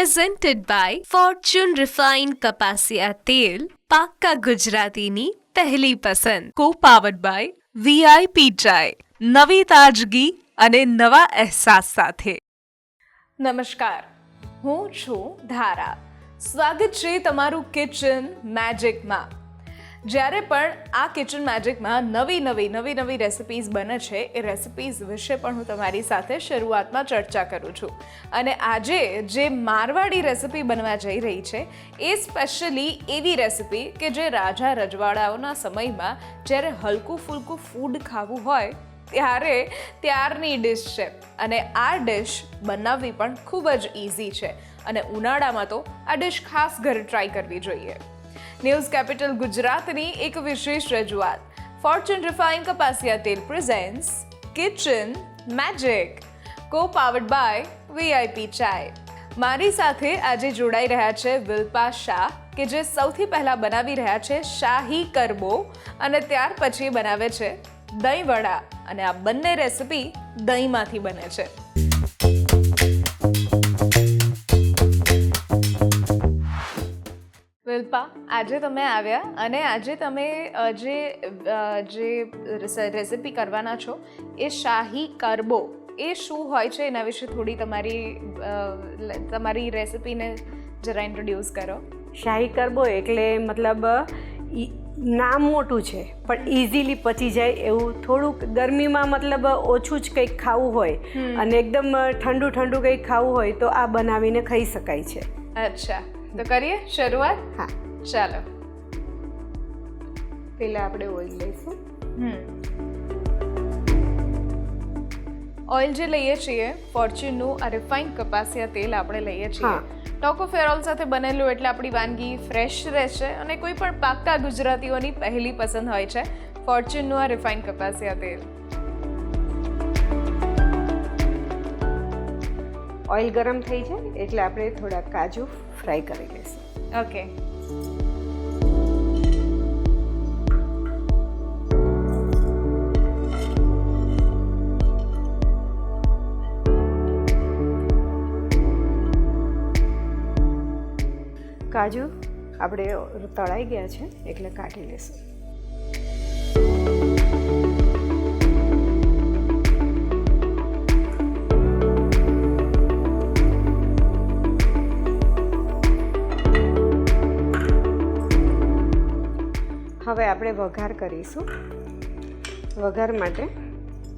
presented by Fortune Refined કપાસિયા તેલ પાક્કા ગુજરાતીની પહેલી પસંદ co-powered by VIP ચાય નવી તાજગી અને નવા અહેસાસ સાથે. નમસ્કાર, હું છું ધારા. સ્વાગત છે તમારું કિચન મેજિકમાં. જ્યારે પણ આ કિચન મેજિકમાં નવી રેસિપીઝ બને છે એ રેસિપીઝ વિશે પણ હું તમારી સાથે શરૂઆતમાં ચર્ચા કરું છું. અને આજે જે મારવાડી રેસિપી બનવા જઈ રહી છે એ સ્પેશિયલી એવી રેસિપી કે જે રાજા રજવાડાઓના સમયમાં જ્યારે હલકું ફૂલકું ફૂડ ખાવું હોય ત્યારની ડિશ છે. અને આ ડિશ બનાવવી પણ ખૂબ જ ઇઝી છે અને ઉનાળામાં તો આ ડિશ ખાસ ઘરે ટ્રાય કરવી જોઈએ. ન્યૂઝ કેપિટલ ગુજરાતની એક વિશેષ રજૂઆત ફોર્ચ્યુન રિફાઇન્ડ કપાસિયા તેલ presents kitchen magic co-powered by VIP ચાય. મારી સાથે આજે જોડાઈ રહ્યા છે વિલ્પા શાહ કે જે સૌથી પહેલાં બનાવી રહ્યા છે શાહી કરબો અને ત્યાર પછી બનાવે છે દહીં વડા અને આ બંને રેસિપી દહીંમાંથી બને છે. વિલ્પા, આજે તમે આવ્યા અને આજે તમે જે રેસિપી કરવાના છો એ શાહી કરબો એ શું હોય છે એના વિશે થોડી તમારી રેસિપીને જરા ઇન્ટ્રોડ્યુસ કરો. શાહી કરબો એટલે મતલબ નામ મોટું છે પણ ઇઝીલી પચી જાય એવું, થોડુંક ગરમીમાં મતલબ ઓછું જ કંઈક ખાવું હોય અને એકદમ ઠંડુ કંઈક ખાવું હોય તો આ બનાવીને ખાઈ શકાય છે. અચ્છા, તો કરીએ શરૂઆત. હા, ચાલો. પહેલાં આપણે ઓઇલ લઈશું. ઓઇલ જે લઈએ છીએ ફોર્ચ્યુનનું આ રિફાઇન્ડ કપાસિયા તેલ આપણે લઈએ છીએ. ટોકોફેરોલ સાથે બનેલું એટલે આપણી વાનગી ફ્રેશ રહેશે અને કોઈ પણ પાક્કા ગુજરાતીઓની પહેલી પસંદ હોય છે ફોર્ચ્યુનનું આ રિફાઇન્ડ કપાસિયા તેલ. ઓઇલ ગરમ થઈ જાય એટલે આપણે થોડા કાજુ ફ્રાય કરી લઈશું. ઓકે. કાજુ આપણે તળાઈ ગયા છે એટલે કાઢી લઈશું. હવે આપણે વઘાર કરીશું. વઘાર માટે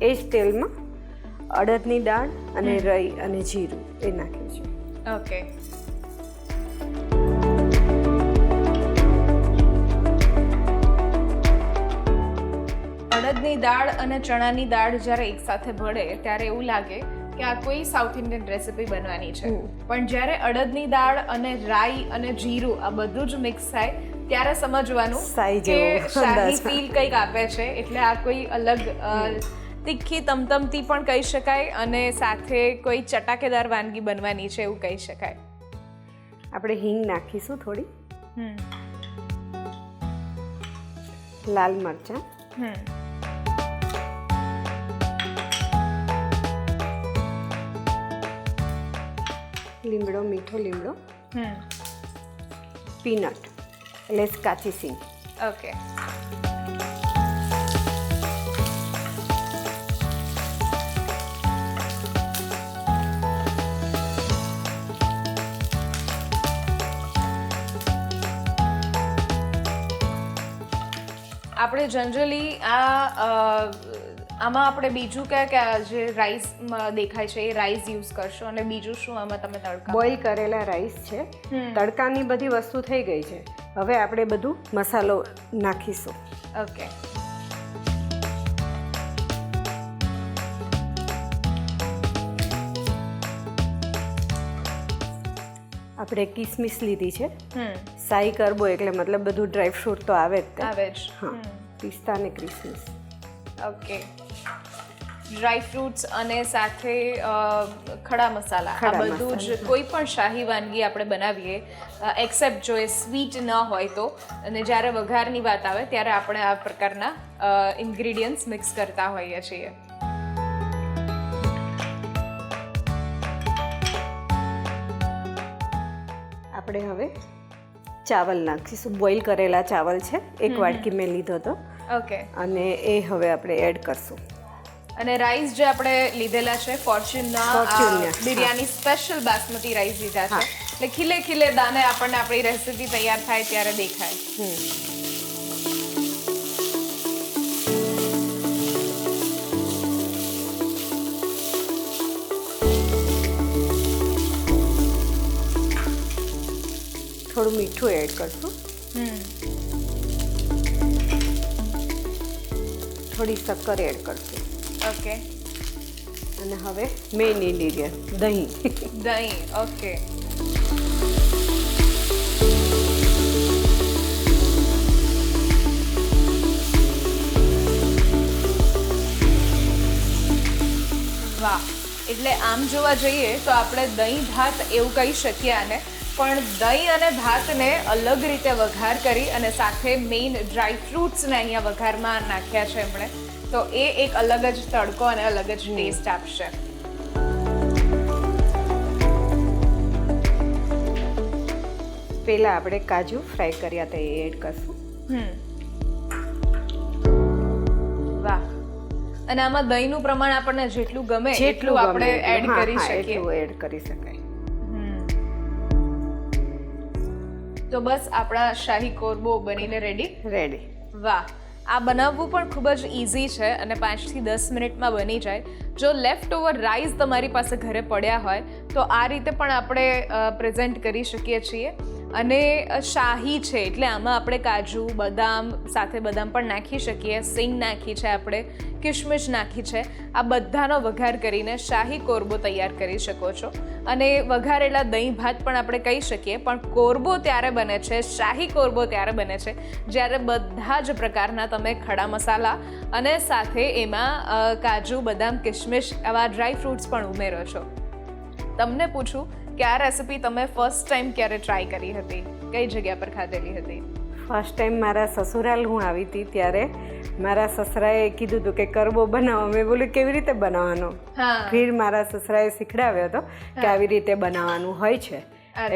એ જ તેલમાં અડદની દાળ અને રાઈ અને જીરું એ નાખ્યું છે. ઓકે. અડદની દાળ અને ચણાની દાળ જ્યારે એકસાથે ભળે ત્યારે એવું લાગે કે આ કોઈ સાઉથ ઇન્ડિયન રેસિપી બનવાની છે, પણ જ્યારે અડદની દાળ અને રાઈ અને જીરું આ બધું જ મિક્સ થાય ત્યારે સમજવાનું કે શાહી ફીલ કંઈક આપે છે. એટલે આ કોઈ અલગ તીખી તમતમતી પણ કહી શકાય અને સાથે કોઈ ચટાકેદાર વાનગી બનવાની છે એવું કહી શકાય. આપણે હિંગ નાખીશું થોડી, લાલ મરચાં, લીમડો, મીઠો લીમડો, પીનટ એટલે કાચી સિંગ. ઓકે. આપણે જનરલી આમાં આપણે બીજું કયા જે રાઈસ દેખાય છે એ રાઈસ યુઝ કરશો અને બીજું શું આમાં તમે તડકા? બોઇલ કરેલા રાઈસ છે. તડકાની બધી વસ્તુ થઈ ગઈ છે. હવે આપણે બધું મસાલો નાખીશું. ઓકે. આપણે કિસમિસ લીધી છે. શાહી કરબો એટલે મતલબ બધું ડ્રાયફ્રૂટ તો આવે જ. હા, પિસ્તા અને કિસમિસ. ઓકે. ડ્રાય ફ્રૂટ્સ અને સાથે ખડા મસાલા, આ બધું જ કોઈ પણ શાહી વાનગી આપણે બનાવીએ એક્સેપ્ટ જો એ સ્વીટ ન હોય તો, અને જ્યારે વઘારની વાત આવે ત્યારે આપણે આ પ્રકારના ઇન્ગ્રીડિયન્ટ્સ મિક્સ કરતા હોઈએ છીએ. આપણે હવે ચાવલ નાખીશું. બોઇલ કરેલા ચાવલ છે, 1 વાટકી મેં લીધો હતો ઓકે. અને એ હવે આપણે એડ કરશું. અને રાઈસ જે આપણે લીધેલા છે ફોર્ચ્યુનના બિરયાની સ્પેશિયલ બાસમતી રાઈસ લીધા છે, એટલે ખીલે ખીલે દાને આપણને આપણી રેસીપી તૈયાર થાય ત્યારે દેખાય. થોડું મીઠું એડ કરશું, થોડી શક્કર એડ કરશું. ઓકે. અને હવે મેઇન ઇન્ગ્રીડિયન્ટ દહીં. દહીં. ઓકે. વાહ, એટલે આમ જોવા જઈએ તો આપણે દહીં ભાત એવું કહી શકીએ આને, પણ દહીં અને ભાતને અલગ રીતે વઘાર કરી અને સાથે મેઇન ડ્રાય ફ્રૂટ્સને અહીંયા વઘારમાં નાખ્યા છે એમણે, તો એ એક અલગ જ તડકો અને અલગ જ ટેસ્ટ આપશે. પહેલાં આપણે કાજુ ફ્રાય કર્યા હતા એ એડ કરશું. વાહ. અને આમાં દહીંનું પ્રમાણ આપણને જેટલું ગમે એટલું આપણે એડ કરી શકીએ. એટલું એડ કરી શકાય. તો બસ આપણા શાહી કોરબો બનીને રેડી. વાહ. આ બનાવવું પણ ખૂબ જ ઇઝી છે અને 5 થી 10 મિનિટમાં બની જાય. જો લેફ્ટ ઓવર રાઈસ તમારી પાસે ઘરે પડ્યા હોય તો આ રીતે પણ આપણે પ્રેઝન્ટ કરી શકીએ છીએ. અને શાહી છે એટલે આમાં આપણે કાજુ બદામ સાથે બદામ પણ નાખી શકીએ, સિંગ નાખી છે આપણે, કિશમિશ નાખી છે. આ બધાનો વઘાર કરીને શાહી કોરબો તૈયાર કરી શકો છો. અને વઘારેલા દહીં ભાત પણ આપણે કહી શકીએ, પણ કોરબો ત્યારે બને છે, શાહી કોરબો ત્યારે બને છે જ્યારે બધા જ પ્રકારના તમે ખડા મસાલા અને સાથે એમાં કાજુ બદામ કિશમિશ આવા ડ્રાય ફ્રૂટ્સ પણ ઉમેરો છો. તમને પૂછું કે આ રેસિપી તમે ફર્સ્ટ ટાઈમ ક્યારે ટ્રાય કરી હતી, કઈ જગ્યા પર ખાધેલી હતી? ફર્સ્ટ ટાઈમ મારા સસુરાલ હું આવી હતી ત્યારે મારા સસરાએ કીધું હતું કે કરબો બનાવો. મેં બોલ્યું કેવી રીતે બનાવવાનો? ફિર મારા સસરાએ શીખડાવ્યો હતો કે આવી રીતે બનાવવાનું હોય છે.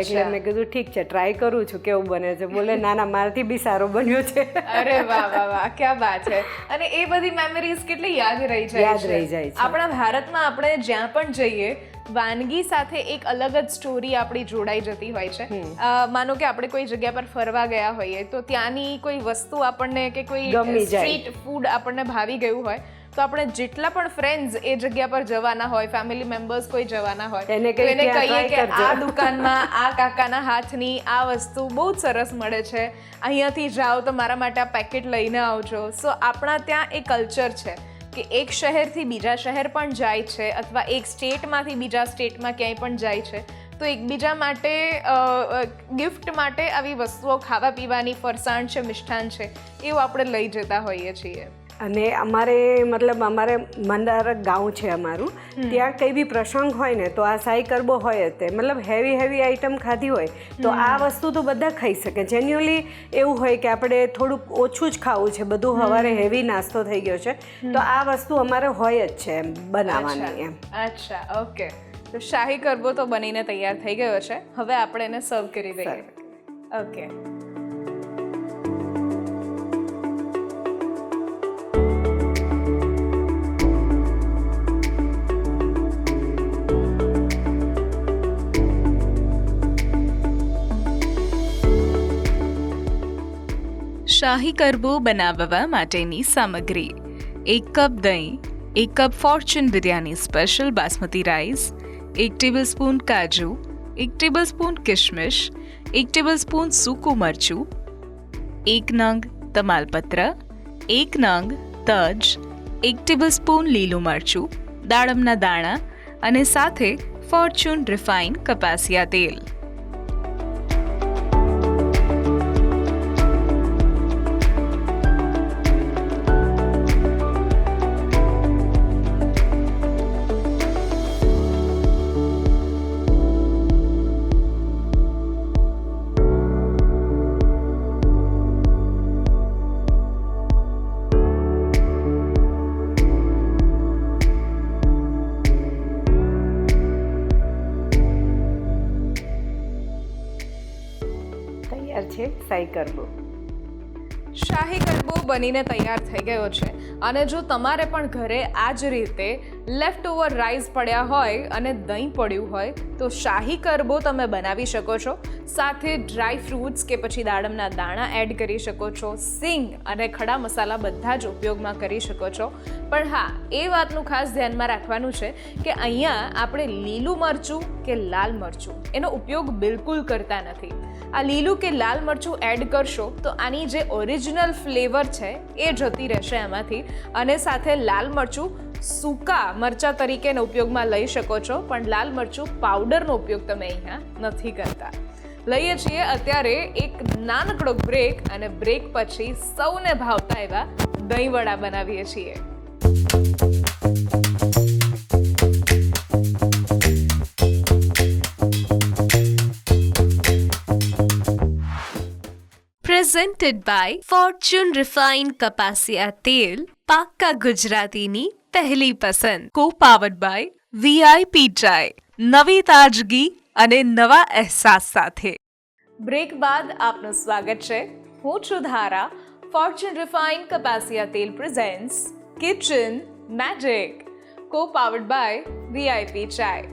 એટલે મેં કીધું ઠીક છે, ટ્રાય કરું છું કેવું બને છે. બોલે ના ના, મારાથી બી સારો બન્યો છે. અરે વાહ વાહ વાહ, ક્યાં વાત છે. અને એ બધી મેમરીઝ કેટલી યાદ રહી જાય છે. આપણા ભારતમાં આપણે જ્યાં પણ જઈએ વાનગી સાથે એક અલગ જ સ્ટોરી આપણી જોડાઈ જતી હોય છે. માનો કે આપણે કોઈ જગ્યા પર ફરવા ગયા હોઈએ તો ત્યાંની કોઈ વસ્તુ આપણને કે કોઈ સ્ટ્રીટ ફૂડ આપણને ભાવી ગયું હોય તો આપણે જેટલા પણ ફ્રેન્ડ્સ એ જગ્યા પર જવાના હોય, ફેમિલી મેમ્બર્સ કોઈ જવાના હોય, એને કહીએ કે આ દુકાનમાં આ કાકાના હાથની આ વસ્તુ બહુ જ સરસ મળે છે, અહીંયાથી જાઓ તો મારા માટે આ પેકેટ લઈને આવજો. સો આપણા ત્યાં એ કલ્ચર છે કે એક શહેરથી બીજા શહેર પણ જાય છે અથવા એક સ્ટેટમાંથી બીજા સ્ટેટમાં ક્યાંય પણ જાય છે તો એકબીજા માટે ગિફ્ટ માટે આવી વસ્તુઓ ખાવા પીવાની, ફરસાણ છે, મિષ્ટાન છે, એવું આપણે લઈ જતા હોઈએ છીએ. અને અમારે મંદાર ગાંવ છે અમારું, ત્યાં કંઈ બી પ્રસંગ હોય ને તો આ શાહી કરબો હોય જ તે. હેવી આઈટમ ખાધી હોય તો આ વસ્તુ તો બધા ખાઈ શકે. જેન્યુઅલી એવું હોય કે આપણે થોડુંક ઓછું જ ખાવું છે, બધું સવારે હેવી નાસ્તો થઈ ગયો છે તો આ વસ્તુ અમારે હોય જ છે એમ બનાવવાની એમ. અચ્છા, ઓકે. તો શાહી કરબો તો બનીને તૈયાર થઈ ગયો છે. હવે આપણે એને સર્વ કરી દઈએ. ઓકે. શાહી કરબો બનાવવા માટેની સામગ્રી: 1 કપ દહીં, 1 cup Fortune biryani special basmati rice, 1 tablespoon કાજુ, 1 ટેબલસ્પૂન કિશમિશ, 1 ટેબલસ્પૂન સૂકું મરચું, 1 નંગ તમાલપત્ર, 1 નંગ તજ, 1 ટેબલસ્પૂન લીલું મરચું, દાડમના દાણા અને સાથે ફોર્ચ્યુન રિફાઇન કપાસિયા તેલ. શાહી ગરબો. શાહી ગરબો બનીને તૈયાર થઈ ગયો છે અને જો તમારે પણ ઘરે આ જ રીતે લેફ્ટ ઓવર રાઈસ પડ્યા હોય અને દહીં પડ્યું હોય તો શાહી ગરબો તમે બનાવી શકો છો. સાથે ડ્રાય ફ્રૂટ્સ કે પછી દાડમના દાણા એડ કરી શકો છો. સિંગ અને ખડા મસાલા બધા જ ઉપયોગમાં કરી શકો છો. પણ હા, એ વાતનું ખાસ ધ્યાનમાં રાખવાનું છે કે અહીંયા આપણે લીલું મરચું કે લાલ મરચું એનો ઉપયોગ બિલકુલ કરતા નથી. આ લીલું કે લાલ મરચું એડ કરશો તો આની જે ઓરિજિનલ ફ્લેવર છે એ જતી રહેશે એમાંથી. અને સાથે લાલ મરચું સૂકા મરચાં તરીકેનો ઉપયોગમાં લઈ શકો છો, પણ લાલ મરચું પાવડરનો ઉપયોગ તમે અહીંયા નથી કરતા. લઈએ છીએ અત્યારે એક નાનકડો બ્રેક અને બ્રેક પછી સૌને ભાવતા એવા દહીં વડા બનાવીએ છીએ. Presented by Fortune Refined કપાસિયા તેલ, પાક્કા ગુજરાતીની પહેલી પસંદ. Co-powered by VIP ચાય, નવી તાજગી અને નવા અહેસાસ સાથે. બ્રેક બાદ આપનું સ્વાગત છે. હું છું ધારા. ફોર્ચ્યુન રિફાઇન્ડ કપાસિયા તેલ presents kitchen magic, co-powered by VIP ચાય.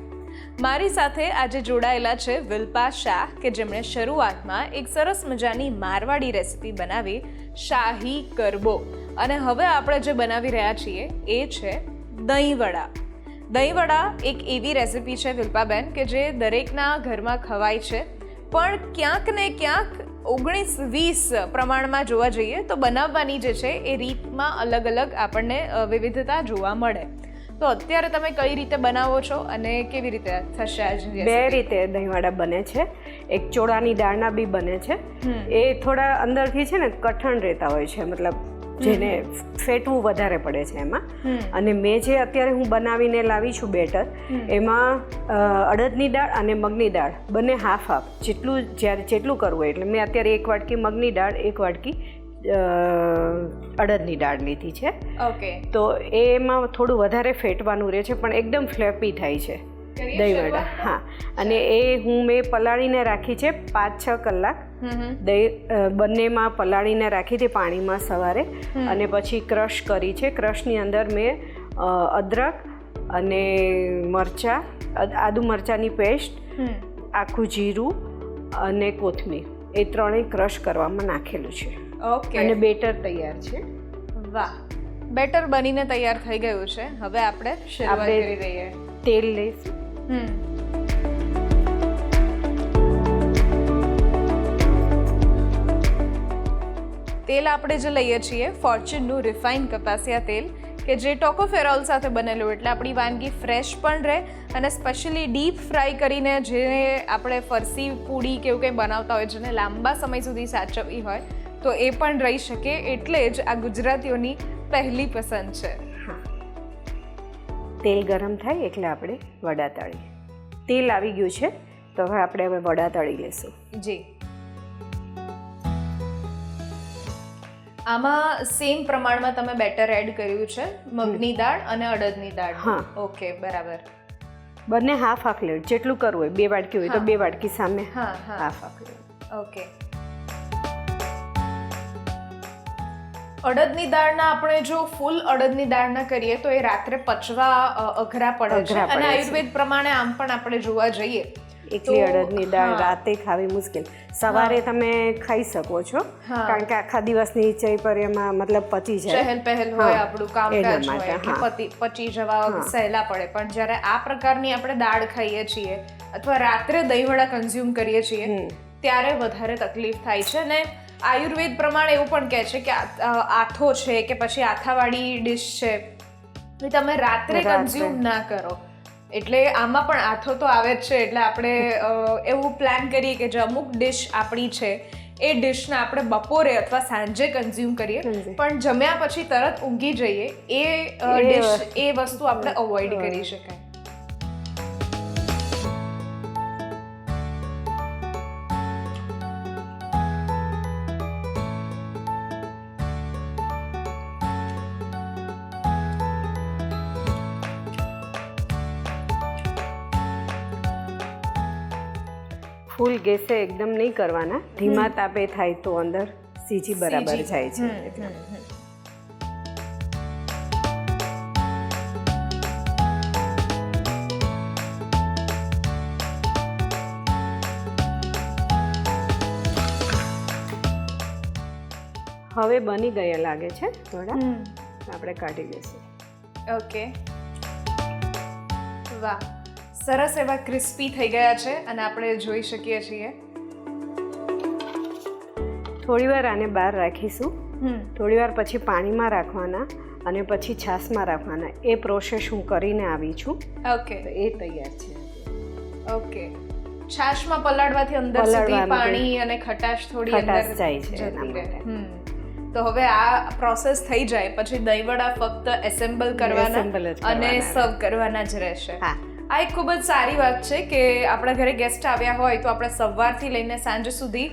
મારી સાથે આજે જોડાયેલા છે વિલ્પા શાહ કે જેમણે શરૂઆતમાં એક સરસ મજાની મારવાડી રેસિપી બનાવી, શાહી ગરબો. અને હવે આપણે જે બનાવી રહ્યા છીએ એ છે દહીં વડા. દહીં વડા એક એવી રેસિપી છે વિલ્પાબેન કે જે દરેકના ઘરમાં ખવાય છે, પણ ક્યાંક ને ક્યાંક 19-20 પ્રમાણમાં જોવા જઈએ તો બનાવવાની જે છે એ રીતમાં અલગ અલગ આપણને વિવિધતા જોવા મળે. તો અત્યારે તમે કઈ રીતે બનાવો છો અને કેવી રીતે થશે આજની? બે રીતે દહીંવડા બને છે. એક ચોળાની દાળના બી બને છે. એ થોડા અંદરથી છે ને કઠણ રહેતા હોય છે, મતલબ જેને ફેટવું વધારે પડે છે એમાં. અને મેં જે અત્યારે હું બનાવીને લાવી છું બેટર, એમાં અડદની દાળ અને મગની દાળ બંને હાફ હાફ જેટલું કરવું હોય. એટલે મેં અત્યારે 1 વાટકી મગની દાળ, 1 વાટકી અડદની દાળ લીધી છે. ઓકે. તો એમાં થોડું વધારે ફેટવાનું રહે છે, પણ એકદમ ફ્લેપી થાય છે દહીંવડા. હા, અને એ મેં પલાળીને રાખી છે 5-6 કલાક. દહીં બંનેમાં પલાળીને રાખી હતી પાણીમાં સવારે, અને પછી ક્રશ કરી છે. ક્રશની અંદર મેં અદરક અને મરચાં, આદુ મરચાંની પેસ્ટ, આખું જીરું અને કોથમીર એ ત્રણેય ક્રશ કરવામાં નાખેલું છે. ઓકે. અને બેટર તૈયાર છે. વાહ, બેટર બનીને તૈયાર થઈ ગયું છે. હવે આપણે શરૂઆત કરી દઈએ. તેલ લઈશું. તેલ આપણે જે લઈએ છીએ ફોર્ચ્યુનનું રિફાઇન્ડ કપાસિયા તેલ, કે જે ટોકોફેરોલ સાથે બનેલું, એટલે આપણી વાનગી ફ્રેશ પણ રહે. અને સ્પેશિયલી ડીપ ફ્રાય કરીને જે આપણે ફરસી પૂડી કે એવું કંઈ બનાવતા હોય, જેને લાંબા સમય સુધી સાચવવી હોય તો એ પણ રહી શકે. એટલે જ આ ગુજરાતીઓની પહેલી પસંદ છે. તેલ ગરમ થાય એટલે આપણે વડા તળીએ. તેલ આવી ગયું છે તો હવે વડા તળી લઈશું. જી. આમાં સેમ પ્રમાણમાં તમે બેટર એડ કર્યું છે, મગની દાળ અને અડદની દાળ. હા. ઓકે, બરાબર. બંને હાફ હાફ લેવું, જેટલું કરવું હોય. 2 વાટકી હોય તો 2 વાટકી સામે હાફ હાફ લેવું. ઓકે. અડદની દાળના આપણે જો ફૂલ અડદની દાળના કરીએ તો એ રાત્રે પચવા અઘરા પડે છે. અને આયુર્વેદ પ્રમાણે આમ પણ આપણે જોવા જઈએ એકલી અડદની દાળ રાતે ખાવી મુશ્કેલ. સવારે તમે ખાઈ શકો છો, કારણ કે આખા દિવસની ચૈપર્યમાં મતલબ પચી જાય, ચહેલ પહેલ હોય, આપણું કામકાજ હોય કે પચી જવા સહેલા પડે. પણ જ્યારે આ પ્રકારની આપણે દાળ ખાઈએ છીએ અથવા રાત્રે દહીંવડા કન્ઝ્યુમ કરીએ છીએ ત્યારે વધારે તકલીફ થાય છે. અને આયુર્વેદ પ્રમાણે એવું પણ કહે છે કે આથો છે કે પછી આથાવાળી ડિશ છે એ તમે રાત્રે કન્ઝ્યુમ ના કરો. એટલે આમાં પણ આથો તો આવે જ છે. એટલે આપણે એવું પ્લાન કરીએ કે જે અમુક ડિશ આપણી છે એ ડિશને આપણે બપોરે અથવા સાંજે કન્ઝ્યુમ કરીએ, પણ જમ્યા પછી તરત ઊંઘી જઈએ એ ડિશ, એ વસ્તુ આપણે અવોઇડ કરી શકાય. ફૂલ ગેસે એકદમ નહીં કરવાના, ધીમા તાપે થાય તો અંદર સીજી બરાબર જાય છે. હવે બની ગયા લાગે છે થોડા, આપણે કાઢી લઈશું. ઓકે, વાહ, સરસ એવા ક્રિસ્પી થઈ ગયા છે અને આપણે જોઈ શકીએ છીએ. થોડી વાર આને બહાર રાખીશું, થોડી વાર પછી પાણીમાં રાખવાના અને પછી છાશમાં રાખવાના. એ પ્રોસેસ હું કરીને આવી છું. ઓકે, તો એ તૈયાર છે. ઓકે, છાશમાં પલાળવાથી અંદર સુધી પાણી અને ખટાશ થોડી અંદર જાય છે જતી એના રહે. માટે. તો હવે આ પ્રોસેસ થઈ જાય પછી દહીંવડા ફક્ત એસેમ્બલ કરવાના અને સર્વ કરવાના જ રહેશે. હા, આ એક ખૂબ જ સારી વાત છે કે આપણા ઘરે ગેસ્ટ આવ્યા હોય તો આપણે સવારથી લઈને સાંજ સુધી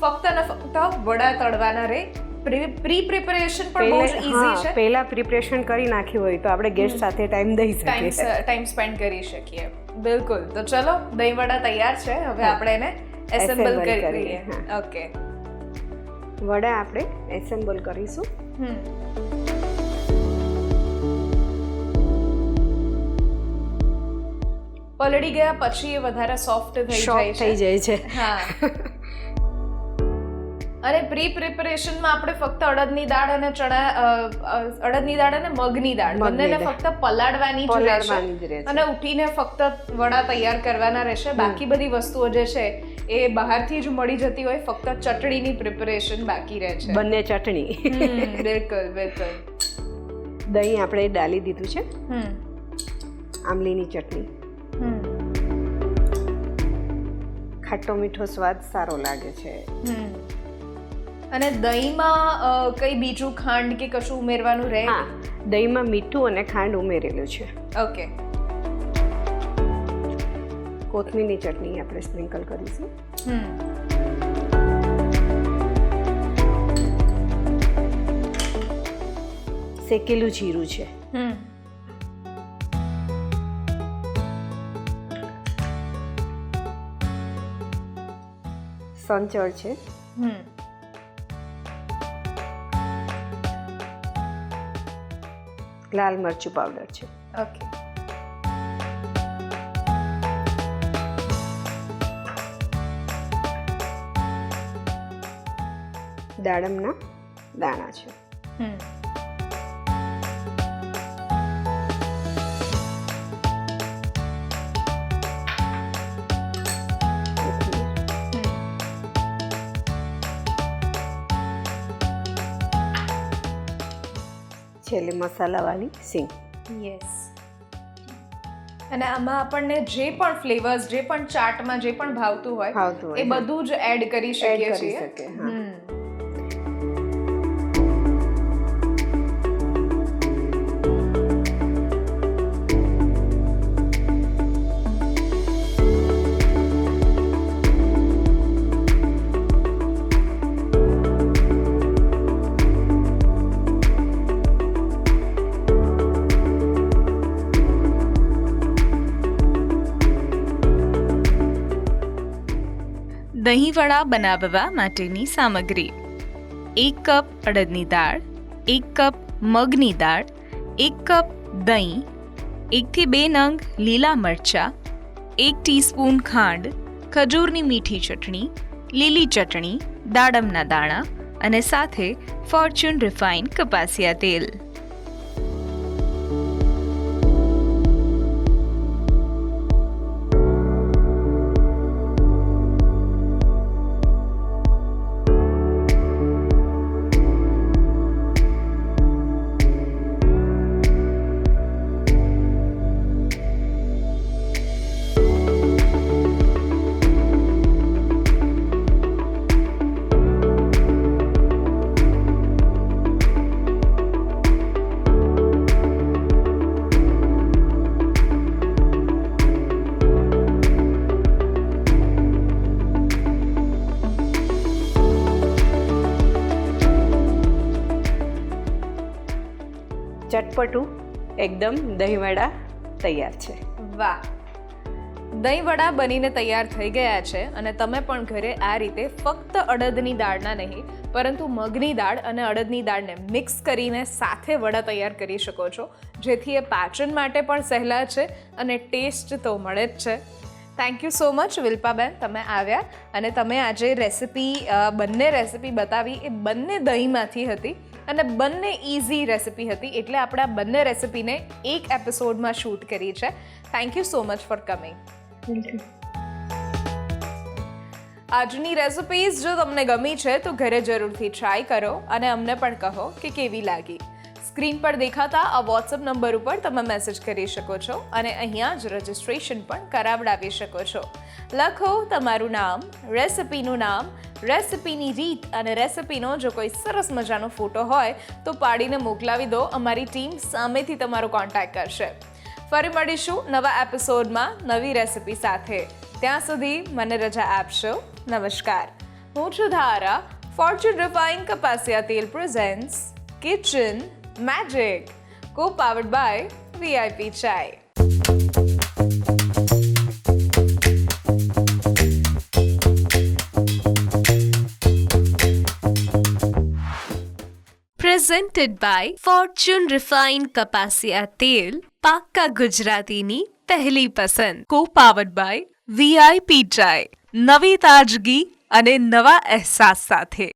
ફક્ત ને ફક્ત વડા તળવાના રહે. પ્રી પ્રિપેરેશન પણ બહુ જ ઈઝી છે. પહેલા પ્રિપરેશન કરી નાખ્યું હોય તો આપણે ગેસ્ટ સાથે ટાઈમ દઈ શકીએ, ટાઈમ સ્પેન્ડ કરી શકીએ. બિલકુલ. તો ચલો, દહીંવડા તૈયાર છે, હવે આપણે એને એસેમ્બલ કરીએ. ઓકે, વડા આપણે એસેમ્બલ કરીશું. પલળી ગયા પછી એ વધારે સોફ્ટ થઈ જાય છે. હા. અને પ્રી પ્રિપેરેશનમાં આપણે ફક્ત અડદની દાળ અને મગની દાળ બંનેને ફક્ત પલાળવાની જ રહેશે અને ઉઠીને ફક્ત વડા તૈયાર કરવાના રહેશે. બાકી બધી વસ્તુઓ જે છે એ બહારથી જ મળી જતી હોય, ફક્ત ચટણીની પ્રિપેરેશન બાકી રહે છે. બંને ચટણી. બિલકુલ બિલકુલ. દહીં આપણે ડાલી દીધું છે, આમલીની ચટણી. ખાટો મીઠો સ્વાદ સારો લાગે છે. અને દહીંમાં કઈ બીજું ખાંડ કે કશું ઉમેરવાનું રહે? હા, દહીંમાં મીઠું અને ખાંડ ઉમેરેલું છે. ઓકે. કોથમીરની ચટણી આપણે સ્પ્રિંકલ કરીશું. શેકેલું જીરું છે. સંચળ છે. લાલ મરચું પાવડર છે. ઓકે. દાડમના દાણા છે. છેલ્લે મસાલાવાળી સિંગ. યસ. અને આમાં આપણને જે પણ ફ્લેવર્સ, જે પણ ચાટમાં જે પણ ભાવતું હોય એ બધું જ એડ કરી શકીએ છીએ. દહીંવડા બનાવવા માટેની સામગ્રી: 1 કપ અડદની દાળ, 1 કપ મગની દાળ, 1 કપ દહીં, 1 થી 2 નંગ લીલા મરચાં, 1 ટીસ્પૂન ખાંડ, ખજૂરની મીઠી ચટણી, લીલી ચટણી, દાડમના દાણા અને સાથે ફોર્ચ્યુન રિફાઇન્ડ કપાસિયા તેલ. ચટપટું એકદમ દહીંવડા તૈયાર છે. વાહ, દહીં વડા બનીને તૈયાર થઈ ગયા છે અને તમે પણ ઘરે આ રીતે ફક્ત અડદની દાળના નહીં પરંતુ મગની દાળ અને અડદની દાળને મિક્સ કરીને સાથે વડા તૈયાર કરી શકો છો, જેથી એ પાચન માટે પણ સહેલા છે અને ટેસ્ટ તો મળે જ છે. થેન્ક યુ સો મચ વિલ્પાબેન, તમે આવ્યા અને તમે આજે બંને રેસિપી બતાવી એ બંને દહીંમાંથી હતી અને બંને ઇઝી રેસિપી હતી, એટલે આપણે આ બંને રેસિપીને એક એપિસોડમાં શૂટ કરી છે. Thank you so much for coming. આજની રેસિપીઝ જો તમને ગમી છે તો ઘરે જરૂરથી ટ્રાય કરો અને અમને પણ કહો કે કેવી લાગી. સ્ક્રીન પર દેખાતા આ વોટ્સઅપ નંબર ઉપર તમે મેસેજ કરી શકો છો અને અહીંયા જ રજિસ્ટ્રેશન પણ કરાવડાવી શકો છો. લખો તમારું નામ, રેસિપીનું નામ, રેસિપીની રીત અને રેસિપીનો જો કોઈ સરસ મજાનો ફોટો હોય તો પાડીને મોકલાવી દો. અમારી ટીમ સામેથી તમારો કોન્ટેક્ટ કરશે. ફરી મળીશું નવા એપિસોડમાં નવી રેસિપી સાથે. ત્યાં સુધી મને રજા આપશો. નમસ્કાર. હું છું ધારા. ફોર્ચ્યુન રિફાઇન્ડ કપાસિયા તેલ presents kitchen magic, co-powered by VIP Chai. Presented by Fortune Refined Kapasia Tel, પાક્કા ગુજરાતીની પહેલી પસંદ. Co-powered by VIP Chai, નવી તાજગી અને નવા અહેસાસ સાથે.